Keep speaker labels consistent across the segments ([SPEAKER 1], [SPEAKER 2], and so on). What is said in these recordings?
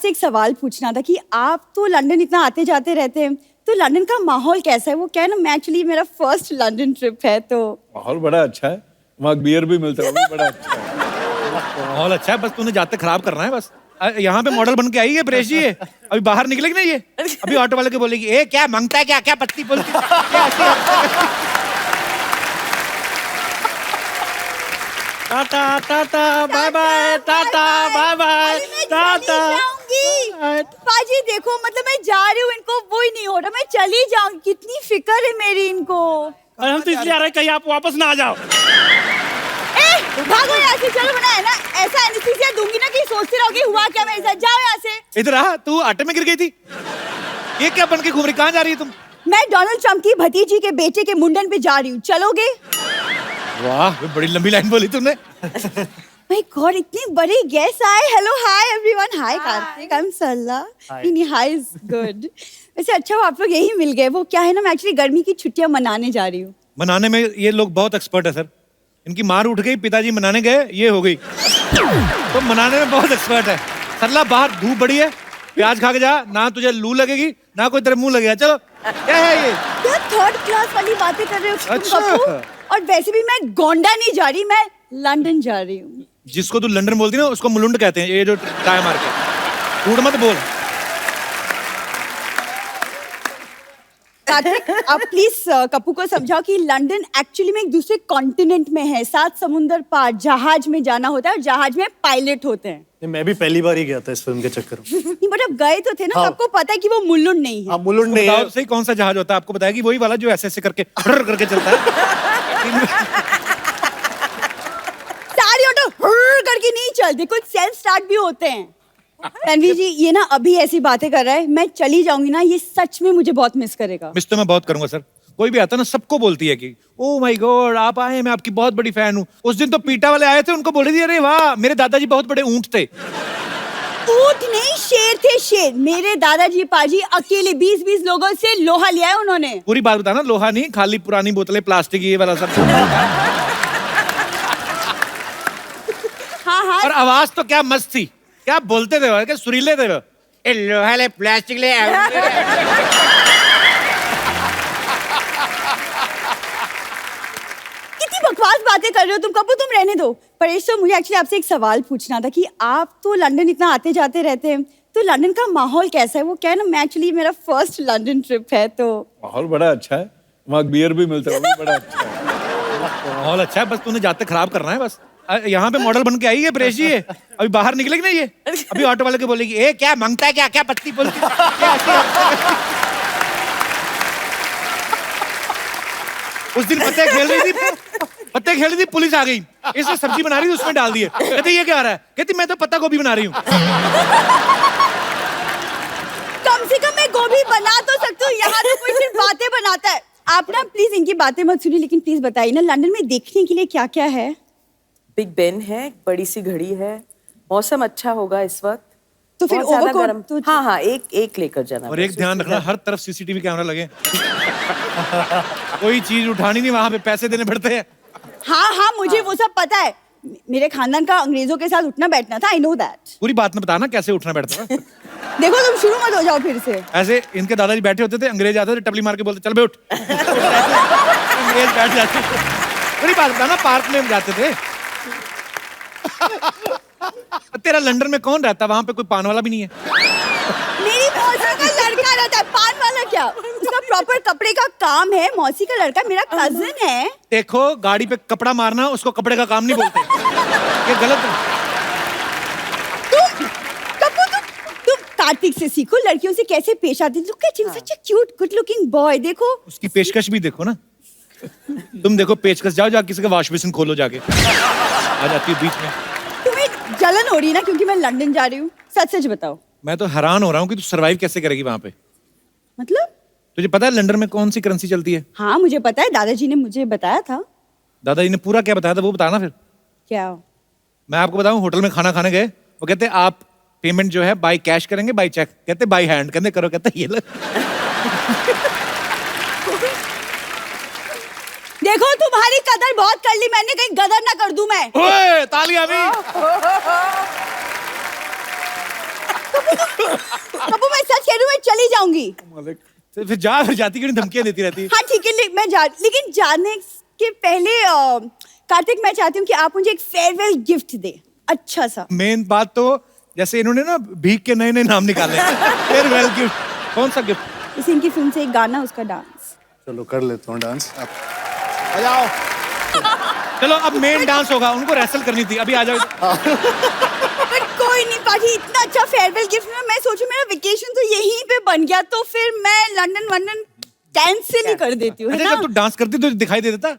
[SPEAKER 1] आपसे एक सवाल पूछना था कि आप तो लंदन इतना आते जाते रहते हैं, तो लंदन का माहौल कैसा है? वो क्या है ना, मैं एक्चुअली मेरा फर्स्ट लंदन ट्रिप है, तो
[SPEAKER 2] माहौल बड़ा अच्छा है, वहाँ बियर भी मिलता है, वो भी बड़ा अच्छा है।
[SPEAKER 3] माहौल अच्छा है, बस तूने जाते खराब करना है बस। यहाँ पे मॉडल बन के आई है प्रेश जी, ये अभी बाहर निकलेगी ना, ये अभी ऑटो वाले को बोलेगी ए क्या मांगता है, क्या क्या पत्ती बोलती tata tata bye bye, tata bye bye, tata.
[SPEAKER 1] पाजी देखो, मतलब मैं जा रही हूँ, इनको वो ही नहीं हो रहा, मैं चली जाऊंगी। कितनी फिक्र है मेरी इनको।
[SPEAKER 3] और हम तो इसलिए आ रहे हैं कहीं आप वापस ना आ जाओ।
[SPEAKER 1] भागो यहाँ से, चलो बना है ना, ऐसा एनेस्थीसिया दूंगी ना कि सोचते रहोगे हुआ क्या मेरे साथ। जाओ यहाँ से।
[SPEAKER 3] इधर आ, तू आटे में गिर गई थी, ये क्या बन के घूम रही, कहाँ जा रही है तुम?
[SPEAKER 1] मैं डोनाल्ड ट्रम्प की भतीजी के बेटे के मुंडन पे जा रही हूँ, चलोगे?
[SPEAKER 3] वाह, बड़ी लंबी लाइन बोली तुमने।
[SPEAKER 1] माय गॉड, इतनी बड़ी गेस्ट आए। Hello, hi everyone. Hi Kartik, I am Sarla. Hi is good. वैसे अच्छा, वो आप लोग यही मिल गए। वो क्या है ना, मैं एक्चुअली गर्मी की छुट्टियां मनाने जा रही हूँ।
[SPEAKER 3] मनाने में ये लोग बहुत एक्सपर्ट है सर। इनकी मार उठ गई, पिताजी मनाने गए, ये हो गई, तो मनाने में बहुत एक्सपर्ट है। सरला, बाहर धूप बड़ी है, प्याज खा के जा, ना तुझे लू लगेगी ना कोई तेरे मुंह लगेगा। चलो। क्या है ये?
[SPEAKER 1] क्या थर्ड क्लास वाली बातें कर रहे हो तुम
[SPEAKER 3] अच्छा।
[SPEAKER 1] कपूर? और वैसे भी मैं गोंडा नहीं जा रही, मैं लंदन जा रही हूँ।
[SPEAKER 3] जिसको तू लंदन बोलती ना, उसको मुलुंड कहते हैं, ये जो टाई मार के। कूड़ मत बोल।
[SPEAKER 1] कार्तिक, आप प्लीज कप्पू को समझाओ कि लंदन एक्चुअली में एक दूसरे कॉन्टिनेंट में है, 7 समुंदर पार। जहाज में जाना होता है और जहाज में पायलट होते हैं।
[SPEAKER 4] मैं भी पहली बार ही गया था इस फिल्म के चक्कर में।
[SPEAKER 1] नहीं, बट अब गए तो थे ना,
[SPEAKER 4] हाँ।
[SPEAKER 1] आपको पता है कि वो मुलुंड नहीं है।
[SPEAKER 4] हाँ, मुलुंड नहीं है।
[SPEAKER 3] सही, कौन सा जहाज होता है आपको बताएगी? वही वाला जो ऐसे ऐसे करके करके चलता है।
[SPEAKER 1] सारी ऑटो करके नहीं चलते, कुछ सेल्फ स्टार्ट भी होते हैं। रणवीर जी, ये ना अभी ऐसी बातें कर रहा है, मैं चली जाऊंगी ना, ये सच में मुझे बहुत मिस करेगा।
[SPEAKER 3] मिस तो मैं बहुत करूंगा सर। कोई भी आता ना, सबको बोलती है कि ओ माय गॉड आप आए, मैं आपकी बहुत बड़ी फैन हूँ। उस दिन तो पीटा वाले आए थे, उनको बोल रही थी अरे वाह, मेरे दादाजी बहुत बड़े ऊंट थे।
[SPEAKER 1] ऊंट नहीं, शेर थे, शेर। मेरे दादाजी पाजी अकेले 20-20 लोगों से लोहा लिया है उन्होंने।
[SPEAKER 3] पूरी बात बताना, लोहा नहीं, खाली पुरानी बोतलें, प्लास्टिक, ये वाला सब।
[SPEAKER 1] हाँ हाँ।
[SPEAKER 3] और आवाज तो क्या मस्त थी, क्या बोलते थे, क्या सुरीले थे वो। ए लोहा ले, प्लास्टिक ले।
[SPEAKER 1] कितनी बकवास बातें कर रहे हो तुम कपूर, तुम रहने दो। परेश सर, मुझे एक्चुअली आपसे एक सवाल पूछना था कि आप तो लंदन इतना आते जाते रहते हैं, तो लंदन का माहौल कैसा है? वो क्या है ना, मैं एक्चुअली मेरा फर्स्ट लंदन ट्रिप है, तो
[SPEAKER 2] माहौल बड़ा अच्छा है, वहाँ बियर भी मिलता है, वो भी बड़ा अच्छा है।
[SPEAKER 3] माहौल अच्छा है, बस तूने जाते खराब करना है बस। यहाँ पे मॉडल बन के आई है प्रेश जी, ये अभी बाहर निकलेगी ना, ये अभी ऑटो वाले को बोलेगी ए क्या मांगता है, क्या क्या पत्ती बोलती उस दिन पत्ते खेल रही थी, पुलिस आ गई, इसने सब्जी बना रही थी, उसमें डाल दिए। कहती ये क्या आ रहा है? कहती मैं तो पत्ता गोभी बना रही हूँ।
[SPEAKER 1] कम से कम मैं गोभी बना तो सकती हूँ, यहाँ तो कोई सिर्फ बातें बनाता है। आप ना प्लीज इनकी बातें मत सुनिए, लेकिन प्लीज बताइए ना, लंदन में देखने के लिए क्या क्या है?
[SPEAKER 5] बिग बेन है, बड़ी सी घड़ी है, मौसम अच्छा होगा इस वक्त।
[SPEAKER 1] तो फिर
[SPEAKER 5] बहुत ज्यादा
[SPEAKER 1] ओवरकोट
[SPEAKER 5] गर्म।
[SPEAKER 1] तो
[SPEAKER 5] हाँ हाँ, एक लेकर जाना।
[SPEAKER 3] और एक ध्यान रखना, हर तरफ सीसीटीवी कैमरा लगे। कोई चीज उठानी नहीं, वहां पे पैसे देने पड़ते हैं।
[SPEAKER 1] हाँ हाँ, मुझे वो सब पता है। मेरे खानदान का अंग्रेजों के साथ उठना बैठना था, आई नो दैट।
[SPEAKER 3] पूरी बात में बताना कैसे उठना बैठता था।
[SPEAKER 1] देखो तुम शुरू मत हो जाओ फिर से।
[SPEAKER 3] ऐसे इनके दादाजी बैठे होते थे, अंग्रेज आते थे, टपली मार के बोलते चल बे उठ। अंग्रेज बैठ जाते थे। पूरी बात बताना, पार्क में जाते थे। तेरा लंदन में कौन रहता? वहां पे कोई पान वाला भी नहीं है।
[SPEAKER 1] मेरी मौसी का लड़का रहता है, पान वाला क्या? उसका प्रॉपर कपड़े का काम है। मौसी का लड़का मेरा कजिन है।
[SPEAKER 3] देखो, गाड़ी पे कपड़ा मारना उसको कपड़े का काम नहीं बोलते, ये गलत है।
[SPEAKER 1] तुम कार्तिक से सीखो, लड़कियों से कैसे पेश आती। Look at him, such a cute good looking boy. देखो
[SPEAKER 3] उसकी पेशकश भी देखो ना। तुम देखो पेचकश, जाओ किसी का वॉश बेसिन खोलो जाके, आ जाती है बीच में।
[SPEAKER 1] तुम्हें जलन हो रही है ना क्योंकि मैं लंदन जा रही हूँ? सच सच बताओ।
[SPEAKER 3] मैं तो हैरान हो रहा हूँ कि तू सरवाइव कैसे करेगी वहां पे।
[SPEAKER 1] मतलब?
[SPEAKER 3] तुझे पता है लंदन में कौन सी करेंसी चलती है?
[SPEAKER 1] हाँ मुझे पता है, दादाजी ने मुझे बताया था।
[SPEAKER 3] दादाजी ने पूरा क्या बताया था वो बताना फिर।
[SPEAKER 1] क्या?
[SPEAKER 3] मैं आपको बताऊं, होटल में खाना खाने गए, वो कहते आप पेमेंट जो है बाय कैश करेंगे बाय चेक? कहते बाय हैंड। कहते करो, कहते ये लो।
[SPEAKER 1] देखो तुम्हारी कदर बहुत कर ली मैंने, कहीं गदर ना कर दूं मैं।
[SPEAKER 3] ओए तालियां भी।
[SPEAKER 1] कबू मैं सच कह रही हूँ, मैं चली जाऊंगी।
[SPEAKER 2] मालिक
[SPEAKER 3] तो फिर जा, फिर जाती क्यों नहीं, धमकियां देती रहती है।
[SPEAKER 1] हाँ ठीक है, लेकिन जाने के पहले कार्तिक मैं चाहती हूँ कि आप मुझे एक फेयरवेल गिफ्ट दे, अच्छा सा।
[SPEAKER 3] मेन बात तो जैसे इन्होंने ना भीख के नए नए नाम निकाले, फेयरवेल गिफ्ट, कौन सा गिफ्ट?
[SPEAKER 1] इसी इनकी फिल्म से एक गाना, उसका डांस।
[SPEAKER 4] चलो कर लेता हूँ डांस।
[SPEAKER 3] आ जाओ। चलो अब मेन डांस होगा, उनको रेसल करनी थी, अभी आ जाओ।
[SPEAKER 1] पर कोई नहीं पाजी, इतना अच्छा फेयरवेल गिफ्ट में मैं सोचूं मेरा वेकेशन तो यहीं पे बन गया, तो फिर मैं लंदन कैंसिल ही कर देती हूँ, है
[SPEAKER 3] अच्छा
[SPEAKER 1] ना?
[SPEAKER 3] जब तू डांस करती तो दिखाई दे देता।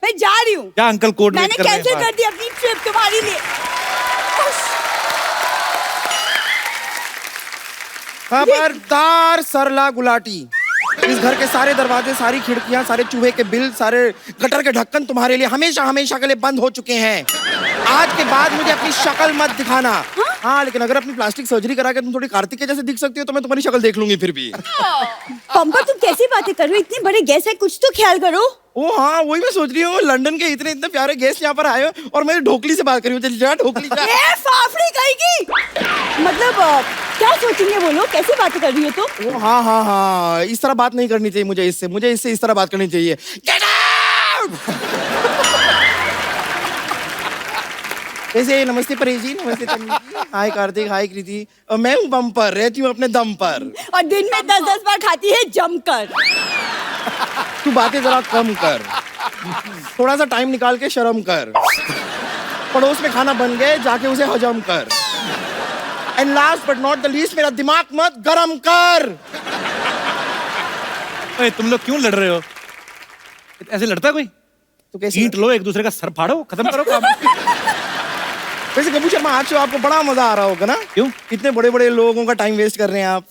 [SPEAKER 1] मैं जा रही हूँ,
[SPEAKER 3] क्या अंकल कोड
[SPEAKER 1] मैंने कैंसिल कर दी अपनी ट्रिप तुम्हारे लिए।
[SPEAKER 6] खबरदार सरला गुलाटी, इस घर के सारे दरवाजे, सारी खिड़कियां, सारे चूहे के बिल, सारे गटर के ढक्कन तुम्हारे लिए हमेशा हमेशा के लिए बंद हो चुके हैं। आज के बाद मुझे अपनी शक्ल मत दिखाना। हाँ लेकिन अगर अपनी प्लास्टिक सर्जरी करा के तुम थोड़ी कार्तिक के जैसे दिख सकती हो तो मैं तुम्हारी शक्ल देख लूंगी फिर भी।
[SPEAKER 1] पंपा तुम कैसी बातें कर रहे हो, इतने बड़े गेस्ट है, कुछ तो ख्याल करो।
[SPEAKER 6] ओ हाँ वही मैं सोच रही हूँ, लंदन के इतने इतने प्यारे गेस्ट यहाँ पर आए हो और मैं ढोकली से बात कर रही हूँ। जा ढोकली जा।
[SPEAKER 1] ए फाफड़ी कहेगी, मतलब क्या सोचेंगे वो लोग, कैसी बातें कर रही हो तुम?
[SPEAKER 6] ओ हाँ हाँ हाँ, इस तरह बात नहीं करनी चाहिए मुझे इससे इस तरह बात करनी चाहिए। Get out! ऐसे नमस्ते परेश जी, नमस्ते तन्वी जी, हाय कार्तिक, हाय कृति, मैं हूँ बम्पर, रहती हूँ अपने दम पर।
[SPEAKER 1] और दिन में 10-10 बार खाती है जमकर।
[SPEAKER 6] तू बातें जरा कम कर, थोड़ा सा टाइम निकाल के शर्म कर। पड़ोस में खाना बन गए, जाके उसे हजम कर। And last but not the least, मेरा दिमाग मत गरम कर।
[SPEAKER 3] ओए तुम लोग क्यों लड़ रहे हो? ऐसे लड़ता कोई?
[SPEAKER 6] तो कैसे
[SPEAKER 3] ईंट लो, एक दूसरे का सर फाड़ो, खत्म करो काम।
[SPEAKER 6] वैसे गब्बू शर्मा आज आपको बड़ा मजा आ रहा होगा ना?
[SPEAKER 3] क्यों?
[SPEAKER 6] इतने बड़े बड़े लोगों का टाइम वेस्ट कर रहे हैं आप।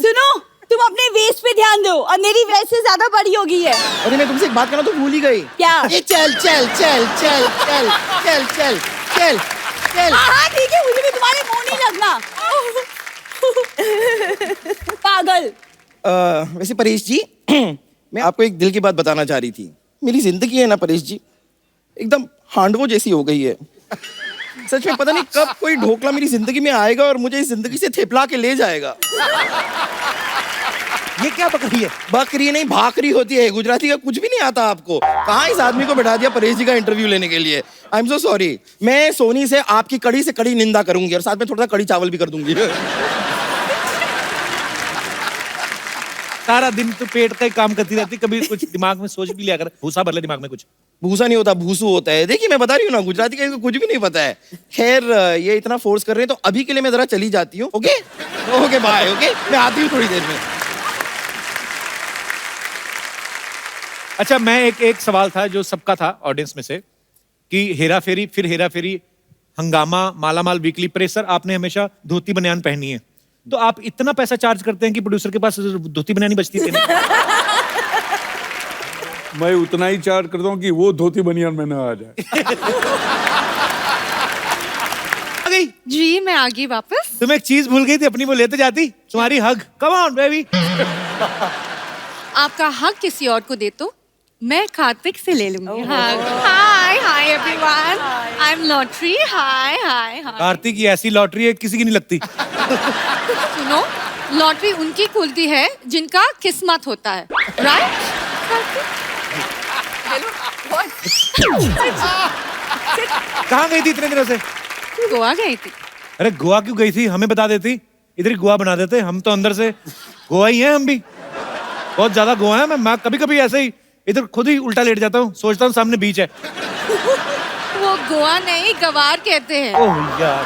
[SPEAKER 1] सुनो, तुम अपने वेस्ट पे ध्यान दो, और मेरी वेस्ट से ज्यादा बड़ी हो गई है।
[SPEAKER 6] अरे मैं तुमसे एक बात करना तो भूल ही गई।
[SPEAKER 1] क्या?
[SPEAKER 6] ये चल चल चल चल चल चल चल चल चल।
[SPEAKER 1] हाँ ठीक है, मुझे भी तुम्हारे मुंह नहीं लगना। पागल।
[SPEAKER 6] वैसे परेश जी, मैं आपको एक दिल की बात बताना चाह रही थी। मेरी जिंदगी है ना परेश जी, एकदम हांडवो जैसी हो गई है। सच में पता नहीं कब कोई ढोकला मेरी जिंदगी में आएगा और मुझे इस जिंदगी से थेपला के ले जाएगा।
[SPEAKER 3] ये क्या बकरी है?
[SPEAKER 6] बकरी नहीं, भाकरी होती है। गुजराती का कुछ भी नहीं आता आपको? कहाँ इस आदमी को बैठा दिया परेश जी का इंटरव्यू लेने के लिए। I am so sorry. मैं सोनी से आपकी कड़ी से कड़ी निंदा करूंगी और साथ में थोड़ा सा कड़ी चावल भी कर दूंगी।
[SPEAKER 3] सारा दिन तो पेट का ही काम करती रहती, कभी कुछ दिमाग में सोच भी लिया कर, भूसा भर ले दिमाग में कुछ।
[SPEAKER 6] भूसा नहीं होता, भूसू होता है। देखिए मैं बता रही हूँ ना, गुजराती का इनको कुछ भी नहीं पता है। खैर ये इतना फोर्स कर रहे हैं तो अभी के लिए मैं जरा चली जाती हूँ। Okay okay bye. ओके मैं आती हूँ थोड़ी देर में।
[SPEAKER 3] अच्छा मैं एक सवाल था जो सबका था ऑडियंस में से, कि हेरा फेरी, फिर हेरा फेरी, हंगामा, मालामाल वीकली, प्रेशर, आपने हमेशा धोती बनियान पहनी है, तो आप इतना पैसा चार्ज करते हैं कि प्रोड्यूसर के पास धोती बनियान नहीं बचती है?
[SPEAKER 2] मैं उतना ही चार्ज करता हूँ कि वो धोती बनियान में ना आ जाए।
[SPEAKER 3] आ गई
[SPEAKER 7] जी, मैं आ गई वापस।
[SPEAKER 3] तुम एक चीज भूल गई थी अपनी, वो लेते जाती, तुम्हारी हग। Come on baby.
[SPEAKER 7] आपका हक किसी और को दे तो मैं कार्तिक से ले लूंगी। Hi hi everyone, I am lottery. Hi hi hi.
[SPEAKER 3] Kartik की ऐसी लॉटरी है किसी की नहीं लगती।
[SPEAKER 7] सुनो, लॉटरी उनकी खुलती है जिनका किस्मत होता है, राइट?
[SPEAKER 3] कहाँ गई थी इतने दिनों से?
[SPEAKER 7] गोवा गई थी।
[SPEAKER 3] अरे गोवा क्यों गई थी, हमें बता देती, इधर ही गोवा बना देते। हम तो अंदर से गोवा ही हैं, हम भी बहुत ज्यादा गोवा है। मैं कभी कभी ऐसे ही इधर खुद ही उल्टा लेट जाता हूँ, सोचता हूँ सामने बीच है।
[SPEAKER 7] वो गोवा नहीं, गवार कहते हैं।
[SPEAKER 3] ओह यार।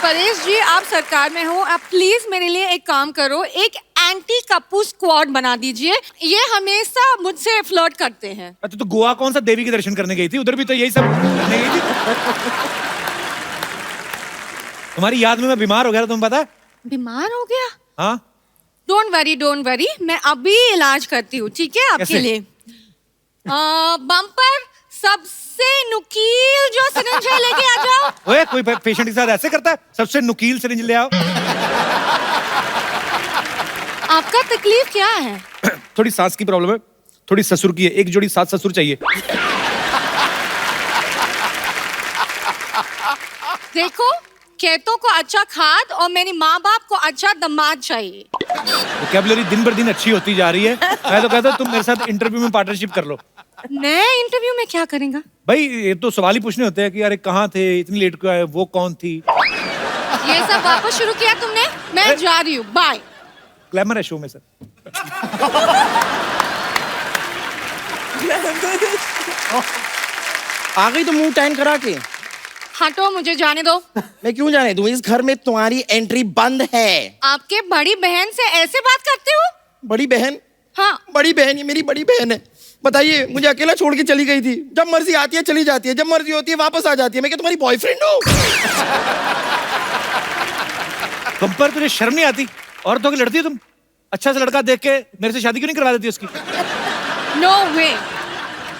[SPEAKER 7] परेश जी, आप सरकार में हो, आप प्लीज मेरे लिए एक काम करो, एक एंटी कप्पू स्क्वाड बना दीजिए। ये हमेशा मुझसे फ्लर्ट करते हैं।
[SPEAKER 3] अच्छा तो गोवा कौन सा देवी के दर्शन करने गई थी? उधर भी तो यही सब करने गई थी। तुम्हारी याद में मैं बीमार हो गया था, तुम्हें पता है?
[SPEAKER 7] बीमार हो गया?
[SPEAKER 3] हाँ।
[SPEAKER 7] डोंट वरी, मैं अभी इलाज करती हूँ, ठीक है आपके
[SPEAKER 3] कैसे?
[SPEAKER 7] लिए। बम्पर, सबसे नुकील जो सिरिंज है लेके आ जाओ।
[SPEAKER 3] ओए कोई पेशेंट के साथ ऐसे करता है? सबसे नुकील सिरिंज ले आओ।
[SPEAKER 7] आपका तकलीफ क्या है?
[SPEAKER 3] थोड़ी सांस की प्रॉब्लम है, थोड़ी ससुर की है, एक जोड़ी सास ससुर चाहिए।
[SPEAKER 7] देखो, खेतों को अच्छा खाद और मेरी माँ बाप को अच्छा दामाद चाहिए।
[SPEAKER 3] वोकैबुलरी दिन बर दिन अच्छी होती जा रही है। मैं तो कहता हूँ तुम मेरे साथ इंटरव्यू में पार्टनरशिप कर लो।
[SPEAKER 7] नए इंटरव्यू में क्या करेंगा?
[SPEAKER 3] भाई ये तो सवाल ही पूछने होते हैं कि अरे कहाँ थे, इतनी लेट क्यों आए, वो कौन थी।
[SPEAKER 7] ये सब वापस शुरू किया तुमने? मैं जा रही हूँ, बाय।
[SPEAKER 3] ग्लैमर है शो में सर।
[SPEAKER 6] आ गई तो मुंह टैन करा के।
[SPEAKER 7] हटो, मुझे जाने दो।
[SPEAKER 6] मैं क्यों जाने दूं? इस घर में तुम्हारी एंट्री बंद है।
[SPEAKER 7] आपके बड़ी बहन से ऐसे बात करते हो?
[SPEAKER 6] बड़ी बहन?
[SPEAKER 7] हाँ।
[SPEAKER 6] बड़ी बहन, ये मेरी बड़ी बहन है। बताइए, मुझे अकेला छोड़ के चली गई थी। जब मर्जी आती है चली जाती है, जब मर्जी होती है वापस आ जाती है। मैं क्या तुम्हारी बॉयफ्रेंड हूँ?
[SPEAKER 3] कंपर, तुझे शर्म नहीं आती? औरतों की लड़ती है तुम? अच्छा सा लड़का देख के मेरे से शादी क्यों नहीं करवा देती उसकी?
[SPEAKER 7] नो वे।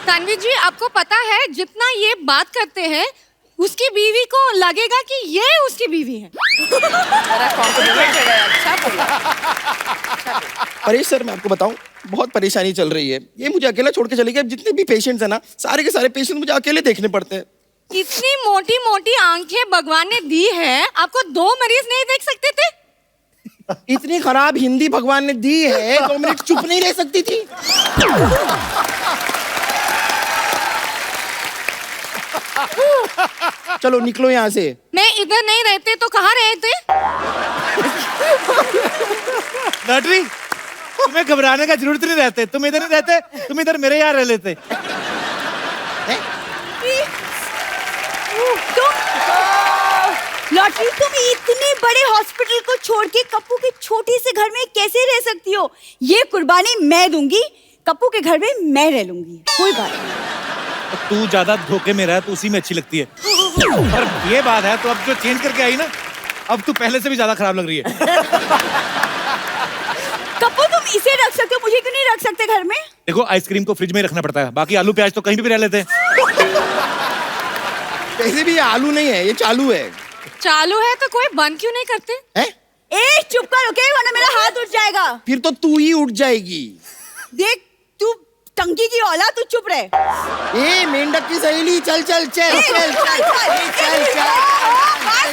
[SPEAKER 7] तन्वी जी, आपको पता है जितना ये बात करते हैं उसकी बीवी को लगेगा कि ये उसकी बीवी है।
[SPEAKER 5] अच्छा बोला।
[SPEAKER 6] परेश सर, मैं आपको बताऊं, बहुत परेशानी चल रही है। ये मुझे अकेला छोड़ के चली गई। जितने भी पेशेंट्स हैं ना, सारे के सारे पेशेंट मुझे अकेले देखने पड़ते हैं।
[SPEAKER 7] इतनी मोटी मोटी आंखें भगवान ने दी है, आपको 2 मरीज नहीं देख सकते थे?
[SPEAKER 6] इतनी खराब हिंदी भगवान ने दी है, 2 मिनट चुप नहीं रह सकती थी? चलो निकलो यहाँ से।
[SPEAKER 7] मैं इधर नहीं रहते तो कहाँ रहते?
[SPEAKER 3] लॉटरी, तुम्हें घबराने का जरूरत नहीं रहते। तुम इधर नहीं रहते, तुम इधर मेरे यहाँ रह लेते।
[SPEAKER 1] लॉटरी, तुम इतने बड़े हॉस्पिटल को छोड़ के कप्पू के छोटे से घर में कैसे रह सकती हो? ये कुर्बानी मैं दूंगी, कप्पू के घर में मैं रह लूंगी। कोई बात नहीं।
[SPEAKER 3] तू ज्यादा धोखे में रह तो उसी में अच्छी लगती है। पर ये बात है, तो अब जो चेंज करके आई ना, अब तू पहले से भी ज्यादा खराब लग रही है।
[SPEAKER 1] कप्पू, तुम इसे रख सकते हो, मुझे क्यों नहीं रख सकते घर में?
[SPEAKER 3] देखो, आइसक्रीम को फ्रिज में ही रखना पड़ता है, बाकी आलू प्याज तो कहीं भी रह लेते हैं।
[SPEAKER 6] वैसे भी ये आलू नहीं है, ये चालू है।
[SPEAKER 7] चालू है तो कोई बंद क्यों नहीं करते?
[SPEAKER 6] हैं?
[SPEAKER 1] ए, चुप कर, ओके? वरना मेरा हाथ उठ जाएगा।
[SPEAKER 6] फिर तो तू ही उठ जाएगी।
[SPEAKER 1] देख, तू टंकी की औलाद, तू चुप रहे।
[SPEAKER 6] ए मेंढक की सहेली, चल चल चल
[SPEAKER 1] ए,
[SPEAKER 6] चल चल चल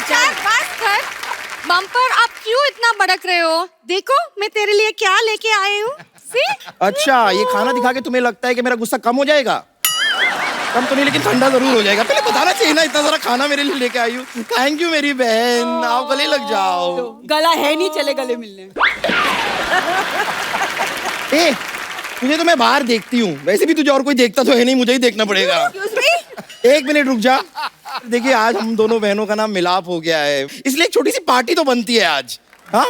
[SPEAKER 6] चल।
[SPEAKER 7] बस कर। बम्पर, आप क्यों इतना भड़क रहे हो? देखो, मैं तेरे लिए क्या लेके आई हूँ।
[SPEAKER 6] अच्छा, ये खाना दिखा के तुम्हें लगता है कि मेरा गुस्सा कम हो जाएगा? कम तो नहीं, लेकिन ठंडा जरूर हो जाएगा। पहले बताना चाहिए ना, इतना सारा खाना मेरे लिए लेके आई हूँ। थैंक यू मेरी बहन, आओ गले लग जाओ।
[SPEAKER 1] गला है नहीं, चले गले मिलने।
[SPEAKER 6] ए, तुझे तो मैं बाहर देखती हूँ, वैसे भी तुझे और कोई देखता तो है नहीं, मुझे ही देखना पड़ेगा।
[SPEAKER 1] Excuse me?
[SPEAKER 6] 1 मिनट रुक जा। देखिए, आज हम दोनों बहनों का नाम मिलाप हो गया है, इसलिए एक छोटी सी पार्टी तो बनती है आज। हाँ?